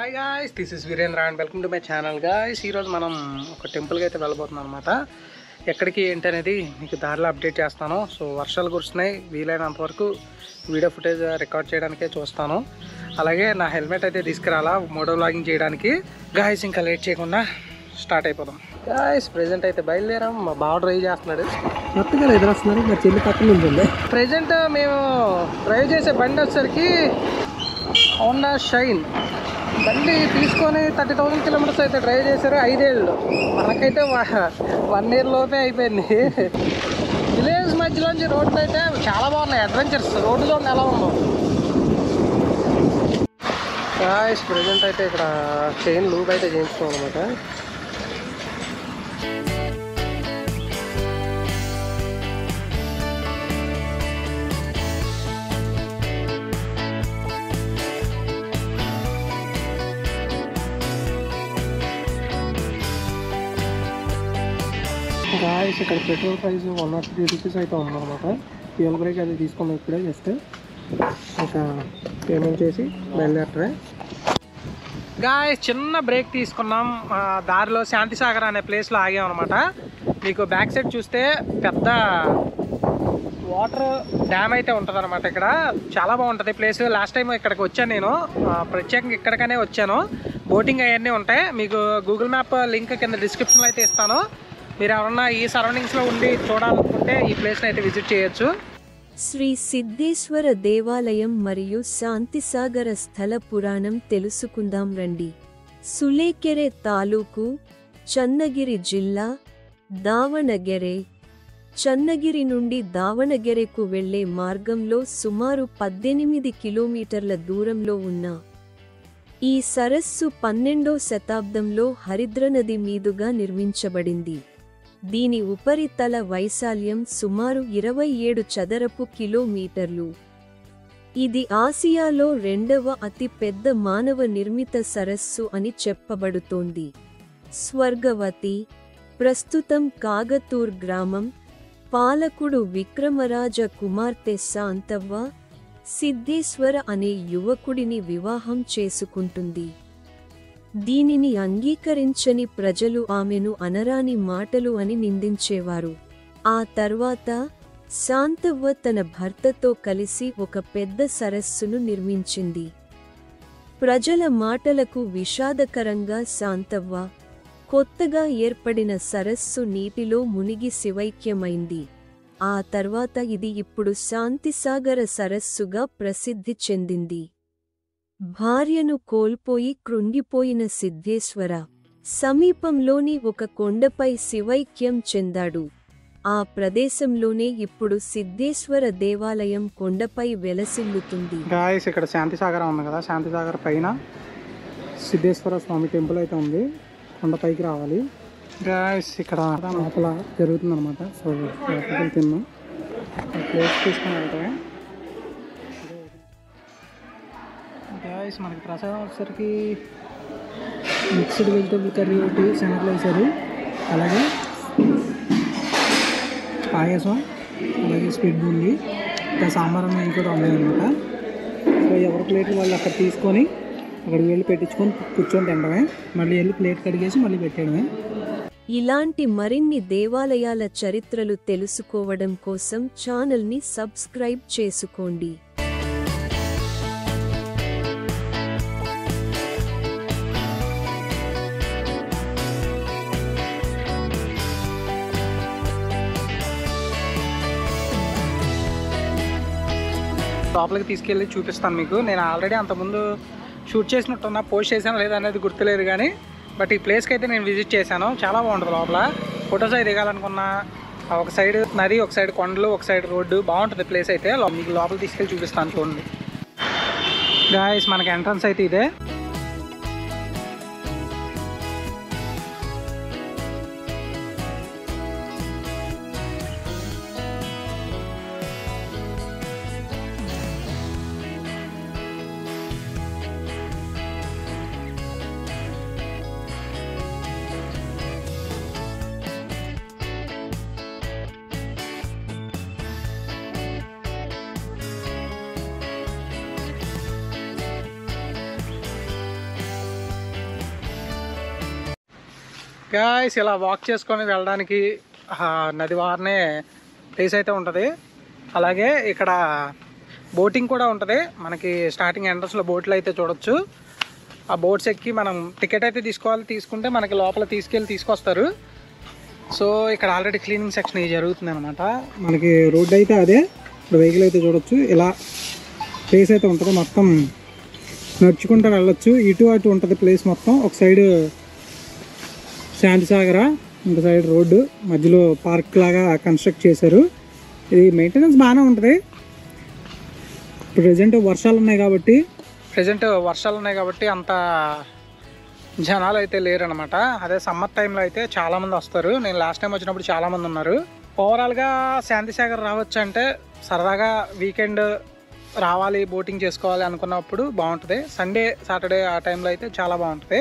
Hi guys, this is Virendra and welcome to my channel guys. ఈరోజు మనం ఒక టెంపుల్కి అయితే వెళ్ళబోతున్నాం అనమాట. ఎక్కడికి ఏంటి అనేది మీకు దారిలో అప్డేట్ చేస్తాను. సో వర్షాలు కురుస్తున్నాయి, వీలైనంత వరకు వీడియో ఫుటేజ్ రికార్డ్ చేయడానికే చూస్తాను. అలాగే నా హెల్మెట్ అయితే తీసుకురాలా మోటో వ్లాగింగ్ చేయడానికి. గాయ్స్ ఇంకా లేట్ చేయకుండా స్టార్ట్ అయిపోదాం. గాయ్స్ ప్రెజెంట్ అయితే బయలుదేరాం. మా బావ డ్రైవ్ చేస్తున్నాడు. కొత్తగా ఎదురొస్తున్నారు, మా చెల్లి పక్కన ఉంటుంది. ప్రెజెంట్ మేము డ్రైవ్ చేసే బండి వచ్చేసరికి హోండా షైన్ బండి తీసుకొని 30,000 కిలోమీటర్స్ అయితే డ్రైవ్ చేశారు 5 ఏళ్ళు. మనకైతే 1 ఇయర్ లోపే అయిపోయింది. విలేజ్ మధ్యలోంచి రోడ్లు అయితే చాలా బాగున్నాయి, అడ్వెంచర్స్. రోడ్డు చూడండి ఎలా ఉందో. గాయ్స్ ప్రెజెంట్ అయితే ఇక్కడ చైన్ లూప్ అయితే చేయించుకోవాలి అనమాట. గాయ్స్ ఇక్కడ పెట్రోల్ ప్రైస్ 103 రూపీస్ అయితే ఉందన్నమాట. ఫ్యూయల్ బ్రేక్ అది తీసుకున్నాం ఇప్పుడే. జస్ట్ ఇంకా పేమెంట్ చేసి బయలుదేరటమే. గాయ్స్ చిన్న బ్రేక్ తీసుకున్నాం. దారిలో శాంతిసాగర్ అనే ప్లేస్లో ఆగాం అనమాట. మీకు బ్యాక్ సైడ్ చూస్తే పెద్ద వాటర్ డ్యామ్ అయితే ఉంటుంది అనమాట. ఇక్కడ చాలా బాగుంటుంది ప్లేస్. లాస్ట్ టైం ఇక్కడికి వచ్చాను నేను, ప్రత్యేకంగా ఇక్కడికనే వచ్చాను. బోటింగ్ అవన్నీ ఉంటాయి. మీకు గూగుల్ మ్యాప్ లింక్ కింద డిస్క్రిప్షన్లో అయితే ఇస్తాను. మీరు ఎవరన్నా ఈ సరౌండింగ్స్లో ఉండి చూడాలనుకుంటే ఈ ప్లేస్ని అయితే విజిట్ చేయొచ్చు. శ్రీ సిద్ధేశ్వర దేవాలయం మరియు శాంతిసాగర స్థల పురాణం తెలుసుకుందాం రండి. సులేకెరె తాలూకు, చన్నగిరి జిల్లా, దావణగెరె. చన్నగిరి నుండి దావణగెరెకు వెళ్లే మార్గంలో సుమారు 18 కిలోమీటర్ల దూరంలో ఉన్న ఈ సరస్సు 12వ శతాబ్దంలో హరిద్రనది మీదుగా నిర్మించబడింది. దీని ఉపరితల వైశాల్యం సుమారు 27 చదరపు కిలోమీటర్లు. ఇది ఆసియాలో 2వ అతి పెద్ద మానవ నిర్మిత సరస్సు అని చెప్పబడుతోంది. స్వర్గవతి ప్రస్తుతం కాగతూర్ గ్రామం. పాలకుడు విక్రమరాజ కుమార్తె శాంతవ్వ సిద్ధేశ్వర అనే యువకుడిని వివాహం చేసుకుంటుంది. దీనిని అంగీకరించని ప్రజలు ఆమెను అనరాని మాటలు అని నిందించేవారు. ఆ తర్వాత శాంతవ్వ తన భర్తతో కలిసి ఒక పెద్ద సరస్సును నిర్మించింది. ప్రజల మాటలకు విషాదకరంగా శాంతవ్వ కొత్తగా ఏర్పడిన సరస్సు నీటిలో మునిగి శివైక్యమైంది. ఆ తర్వాత ఇది ఇప్పుడు శాంతిసాగర సరస్సుగా ప్రసిద్ధి చెందింది. భార్యను కోల్పోయి కృంగిపోయిన సిద్ధేశ్వర సమీపంలోని ఒక కొండపై శివైక్యం చెందాడు. ఆ ప్రదేశంలోనే ఇప్పుడు సిద్ధేశ్వర దేవాలయం కొండపై వెలసిల్లుతుంది. గాయ్స్ ఇక్కడ శాంతిసాగర్ ఉంది కదా, శాంతిసాగర్ పైన సిద్ధేశ్వర స్వామి టెంపుల్ అయితే ఉంది. కొండపైకి రావాలి. గాయ్స్ ఇక్కడ లోపల జరుగుతుంది అనమాట. సో లోపలికి వెళ్తున్నాం. ప్లేస్ తీసుకుని వెళ్తామే. గాయ్స్ మనకి ప్రసాదం వచ్చేసరికి మిక్స్డ్ వెజిటబుల్ కర్రీ ఒకటి శనగలు వేశారు, అలాగే పాయసం, అలాగే స్వీట్ బూందీ, ఇంకా సాంబార్ అనేది కూడా ఉండేదన్నమాట. సో ఎవరి ప్లేట్లు వాళ్ళు అక్కడ తీసుకొని అక్కడికి వెళ్ళి పెట్టించుకొని కూర్చొని తినడమే. మళ్ళీ వెళ్ళి ప్లేట్ కడిగేసి మళ్ళీ పెట్టేయడమే. ఇలాంటి మరిన్ని దేవాలయాల చరిత్రలు తెలుసుకోవడం కోసం ఛానల్ని సబ్స్క్రైబ్ చేసుకోండి. లోపలికి తీసుకెళ్ళి చూపిస్తాను మీకు. నేను ఆల్రెడీ అంతకుముందు షూట్ చేసినట్టున్నా, పోస్ట్ చేశాను లేదా అనేది గుర్తులేదు కానీ, బట్ ఈ ప్లేస్కి అయితే నేను విజిట్ చేశాను. చాలా బాగుంటుంది లోపల. ఫొటోస్ అవి దిగాలనుకున్నా ఒక సైడ్ నది, ఒక సైడ్ కొండలు, ఒక సైడ్ రోడ్డు, బాగుంటుంది ప్లేస్ అయితే. మీకు లోపల తీసుకెళ్ళి చూపిస్తాను చూడండి. గాయ్స్ మనకి ఎంట్రన్స్ అయితే ఇదే. గాయస్ ఇలా వాక్ చేసుకొని వెళ్ళడానికి నది వారనే ప్లేస్ అయితే ఉంటుంది. అలాగే ఇక్కడ బోటింగ్ కూడా ఉంటుంది. మనకి స్టార్టింగ్ ఎంట్రన్స్లో బోట్లు అయితే చూడొచ్చు. ఆ బోట్స్ ఎక్కి మనం టికెట్ అయితే తీసుకోవాలి. తీసుకుంటే మనకి లోపల తీసుకొస్తారు. సో ఇక్కడ ఆల్రెడీ క్లీనింగ్ సెక్షన్ జరుగుతుంది అనమాట. మనకి రోడ్ అయితే అదే, ఇప్పుడు వెహికల్ అయితే చూడొచ్చు. ఇలా ప్లేస్ అయితే ఉంటుంది. మొత్తం నడుచుకుంటూ వెళ్ళొచ్చు. ఇటు అటు ఉంటుంది ప్లేస్ మొత్తం. ఒక సైడ్ శాంతిసాగర, ఇంకో సైడ్ రోడ్డు, మధ్యలో పార్క్ లాగా కన్స్ట్రక్ట్ చేశారు. ఇది మెయింటెనెన్స్ బాగానే ఉంటుంది. ఇప్పుడు ప్రజెంట్ వర్షాలు ఉన్నాయి కాబట్టి అంత జనాలు అయితే లేరు అనమాట. అదే సమ్మర్ టైంలో అయితే చాలామంది వస్తారు. నేను లాస్ట్ టైం వచ్చినప్పుడు చాలామంది ఉన్నారు. ఓవరాల్గా శాంతిసాగర్ రావచ్చు అంటే సరదాగా వీకెండ్ రావాలి, బోటింగ్ చేసుకోవాలి అనుకున్నప్పుడు బాగుంటుంది. సండే సాటర్డే ఆ టైంలో అయితే చాలా బాగుంటుంది.